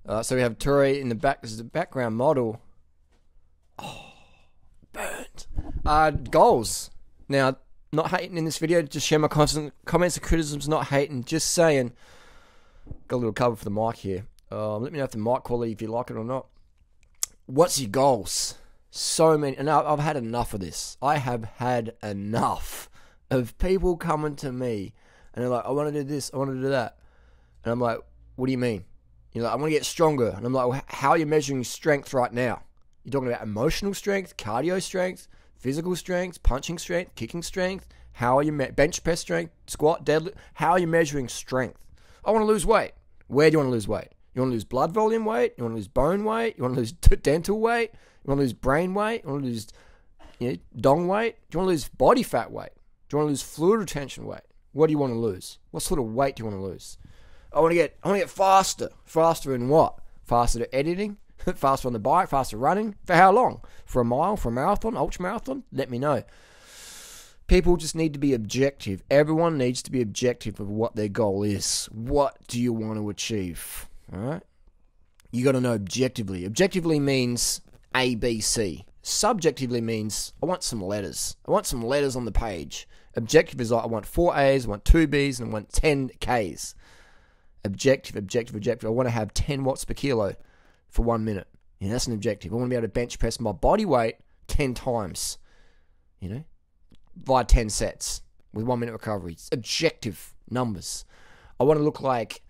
So we have Tori in the back. This is the background model. Oh, burnt. Goals. Now, not hating in this video. Just share my comments and criticisms. Not hating. Just saying. Got a little cover for the mic here. Let me know if the mic quality, if you like it or not. What's your goals? So many. And I've had enough of this. I have had enough of people coming to me and they're like, I want to do this, I want to do that. And I'm like, what do you mean? You're like, I want to get stronger. And I'm like, well, how are you measuring strength right now? You're talking about emotional strength, cardio strength, physical strength, punching strength, kicking strength. How are you bench press strength, squat, deadlift? How are you measuring strength? I want to lose weight. Where do you want to lose weight? You want to lose blood volume weight? You want to lose bone weight? You want to lose dental weight? You want to lose brain weight? You want to lose dong weight? Do you want to lose body fat weight? Do you want to lose fluid retention weight? What do you want to lose? What sort of weight do you want to lose? I want to get faster. Faster in what? Faster at editing? Faster on the bike? Faster running? For how long? For a mile? For a marathon? Ultra marathon? Let me know. People just need to be objective. Everyone needs to be objective of what their goal is. What do you want to achieve? All right? You got to know objectively. Objectively means A, B, C. Subjectively means I want some letters. I want some letters on the page. Objective is like I want 4 A's, I want 2 B's, and I want 10 K's. Objective. I want to have 10 watts per kilo for 1 minute. That's an objective. I want to be able to bench press my body weight 10 times. Via 10 sets with 1 minute recovery. It's objective numbers. I want to look like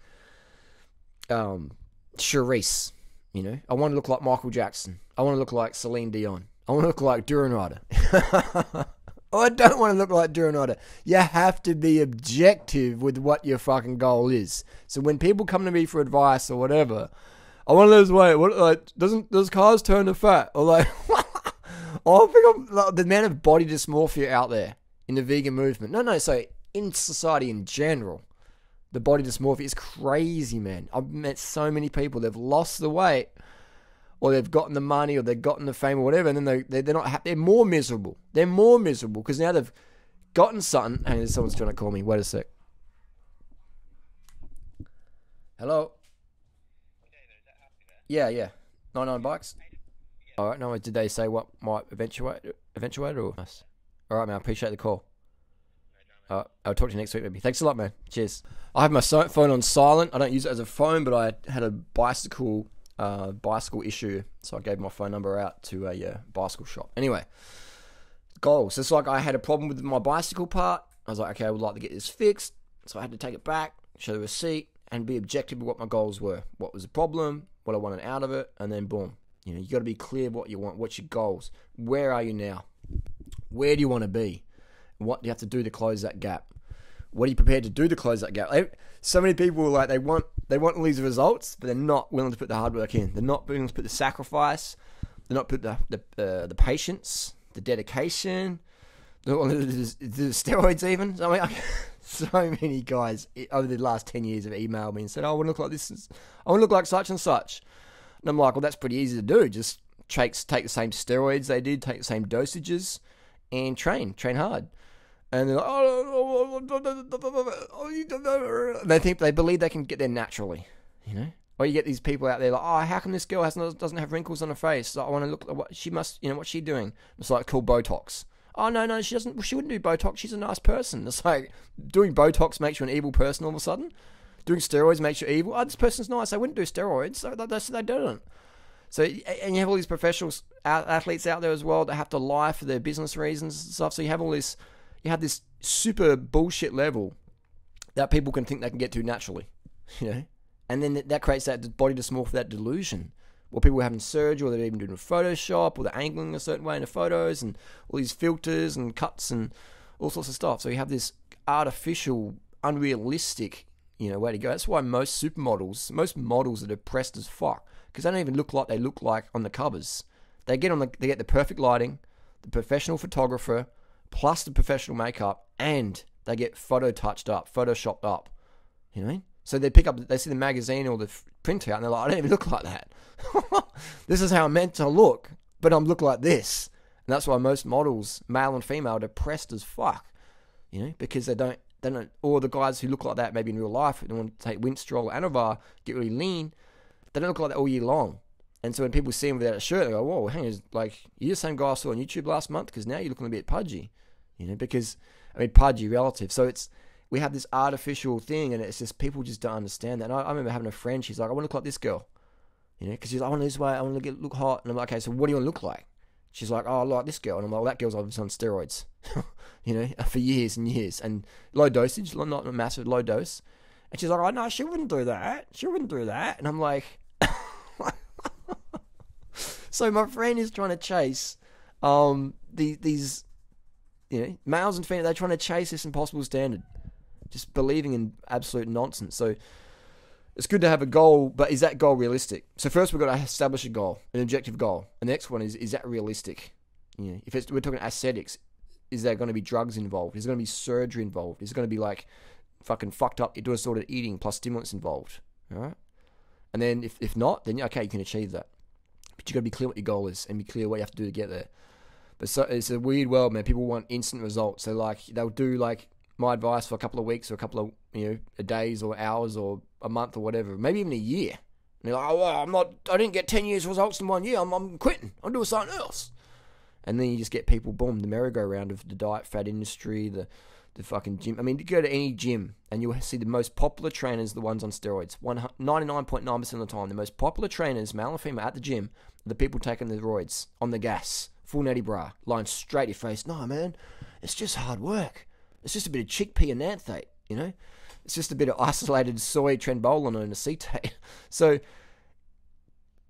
Charisse. I want to look like Michael Jackson. I want to look like Celine Dion. I want to look like durianrider. I don't want to look like durianrider. You have to be objective with what your fucking goal is. So when people come to me for advice or whatever, I want to lose weight. Does cars turn to fat? Or like, I think I'm like, the amount of body dysmorphia out there in the vegan movement. No. So in society in general, the body dysmorphia is crazy, man. I've met so many people. They've lost the weight, or they've gotten the money, or they've gotten the fame, or whatever, and then they're not happy. They're more miserable. They're more miserable because now they've gotten something. And someone's trying to call me. Wait a sec. Hello. Yeah. 99 bucks. All right. No, did they say what might eventuate or? All right, man. I appreciate the call. I'll talk to you next week, maybe. Thanks a lot, man. Cheers. I have my phone on silent. I don't use it as a phone, but I had a bicycle issue, so I gave my phone number out to a bicycle shop. Anyway, goals. It's like I had a problem with my bicycle part. I was like, okay, I would like to get this fixed, so I had to take it back, show the receipt, and be objective with what my goals were. What was the problem? What I wanted out of it, and then boom. You got to be clear what you want. What's your goals? Where are you now? Where do you want to be? What do you have to do to close that gap? What are you prepared to do to close that gap? So many people they want all these results, but they're not willing to put the hard work in. They're not willing to put the sacrifice. They're not put the patience, the dedication, the steroids even. So, so many guys over the last 10 years have emailed me and said, "Oh, I want to look like this. I want to look like such and such." And I'm like, well, that's pretty easy to do. Just take the same steroids they did, take the same dosages, and train hard. And they're like, they believe they can get there naturally, Or you get these people out there like, oh, how come this girl doesn't have wrinkles on her face? Like, I want to look like what she must, what's she doing? It's like called Botox. Oh no, she doesn't. She wouldn't do Botox. She's a nice person. It's like doing Botox makes you an evil person all of a sudden. Doing steroids makes you evil. Oh, this person's nice. They wouldn't do steroids. So they don't. So, and you have all these professional athletes out there as well that have to lie for their business reasons and stuff. So you have this super bullshit level that people can think they can get to naturally, And then that creates that body dysmorphia, that delusion. Or people are having surgery, or they're even doing a Photoshop, or they're angling a certain way in the photos, and all these filters and cuts and all sorts of stuff. So you have this artificial, unrealistic, way to go. That's why most models are depressed as fuck, because they don't even look like they look like on the covers. They get the perfect lighting, the professional photographer, plus the professional makeup, and they get photoshopped up. You know what I mean? So they see the magazine or the printout, and they're like, I don't even look like that. This is how I'm meant to look, but I'm look like this. And that's why most models, male and female, are depressed as fuck. Because they don't, or the guys who look like that maybe in real life, they want to take Winstrol or Anavar, get really lean, they don't look like that all year long. And so when people see him without a shirt, they go, whoa, hang on, like, you're the same guy I saw on YouTube last month, because now you're looking a bit pudgy, you know, because, I mean, pudgy relative. So we have this artificial thing, and it's just, people just don't understand that. And I remember having a friend, she's like, I want to look like this girl, you know, because she's like, I want to lose weight, I want to look hot. And I'm like, okay, so what do you want to look like? She's like, oh, I like this girl. And I'm like, well, that girl's obviously on steroids, you know, for years and years. And low dosage, not a massive, low dose. And she's like, oh, no, she wouldn't do that. She wouldn't do that. And I'm like... So my friend is trying to chase these you know, males and females. They're trying to chase this impossible standard, just believing in absolute nonsense. So it's good to have a goal, but is that goal realistic? So first we've got to establish a goal, an objective goal. And the next one is that realistic? You know, if we're talking aesthetics, is there going to be drugs involved? Is there going to be surgery involved? Is it going to be like fucking fucked up disordered eating plus stimulants involved? All right. And then if not, then okay, you can achieve that. But you got to be clear what your goal is and be clear what you have to do to get there. But so it's a weird world, man. People want instant results. So like they'll do like my advice for a couple of weeks or a couple of, you know, days or hours or a month or whatever, maybe even a year. And they're like, oh, well, I didn't get 10 years results in 1 year. I'm quitting. I'm doing something else. And then you just get people, boom, the merry-go-round of the diet fad industry, the fucking gym. I mean, you go to any gym and you'll see the most popular trainers, the ones on steroids. 99.9% of the time, the most popular trainers, male and female, at the gym, are the people taking the roids on the gas, full natty bra, lying straight in your face. No, man, it's just hard work. It's just a bit of chickpea and nanthate, you know? It's just a bit of isolated soy trenbolone and acetate. So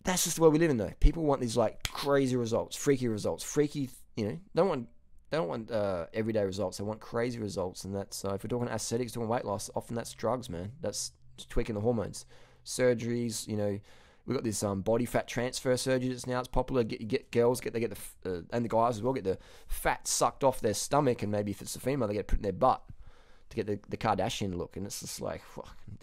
that's just the way we live in, though. People want these like crazy results, freaky, you know, they don't want everyday results. They want crazy results, and that's if we're talking aesthetics, talking weight loss, often that's drugs, man. That's tweaking the hormones, surgeries. You know, we've got this body fat transfer surgery that's now it's popular. Girls get the and the guys as well get the fat sucked off their stomach, and maybe if it's a female, they get it put in their butt to get the Kardashian look. And it's just like,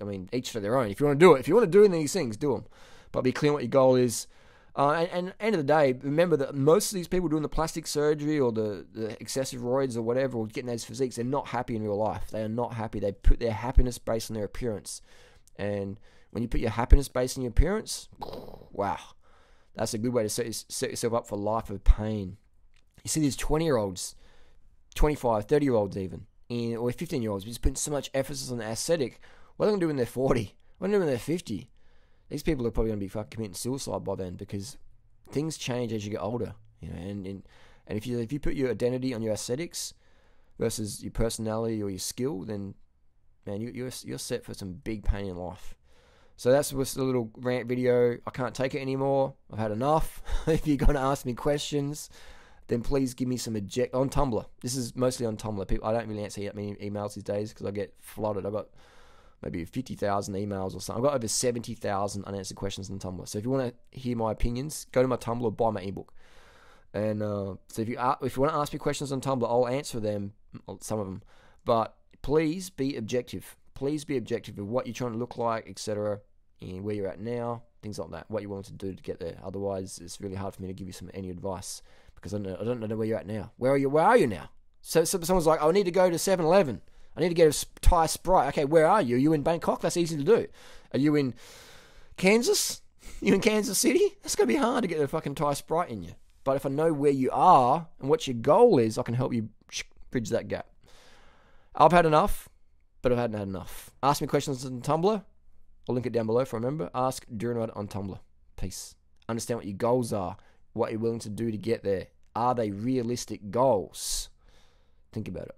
I mean, each to their own. If you want to do it, if you want to do these things, do them, but be clear what your goal is. And end of the day, remember that most of these people doing the plastic surgery or the excessive roids or whatever, or getting those physiques, they're not happy in real life. They are not happy. They put their happiness based on their appearance. And when you put your happiness based on your appearance, wow, that's a good way to set yourself up for a life of pain. You see these 20-year-olds, 25, 30-year-olds even, or 15-year-olds, just putting so much emphasis on the aesthetic. What are they going to do when they're 40? What are they going to do when they're 50? These people are probably going to be fucking committing suicide by then, because things change as you get older, you know. And if you put your identity on your aesthetics versus your personality or your skill, then man, you're set for some big pain in life. So that's just a little rant video. I can't take it anymore. I've had enough. If you're going to ask me questions, then please give me some on Tumblr. This is mostly on Tumblr. I don't really answer that many emails these days because I get flooded. I've got maybe 50,000 emails or something. I've got over 70,000 unanswered questions on Tumblr. So if you want to hear my opinions, go to my Tumblr or buy my ebook. And so if you want to ask me questions on Tumblr, I'll answer them, some of them. But please be objective. Please be objective of what you're trying to look like, etc., and where you're at now, things like that, what you're willing to do to get there. Otherwise, it's really hard for me to give you any advice because I don't know where you're at now. Where are you now? So someone's like, I need to go to 7-Eleven. I need to get a Thai Sprite. Okay, where are you? Are you in Bangkok? That's easy to do. Are you in Kansas? You in Kansas City? That's going to be hard to get a fucking Thai Sprite in you. But if I know where you are and what your goal is, I can help you bridge that gap. I've had enough, but I hadn't had enough. Ask me questions on Tumblr. I'll link it down below if I remember. Ask durianrider on Tumblr. Peace. Understand what your goals are, what you're willing to do to get there. Are they realistic goals? Think about it.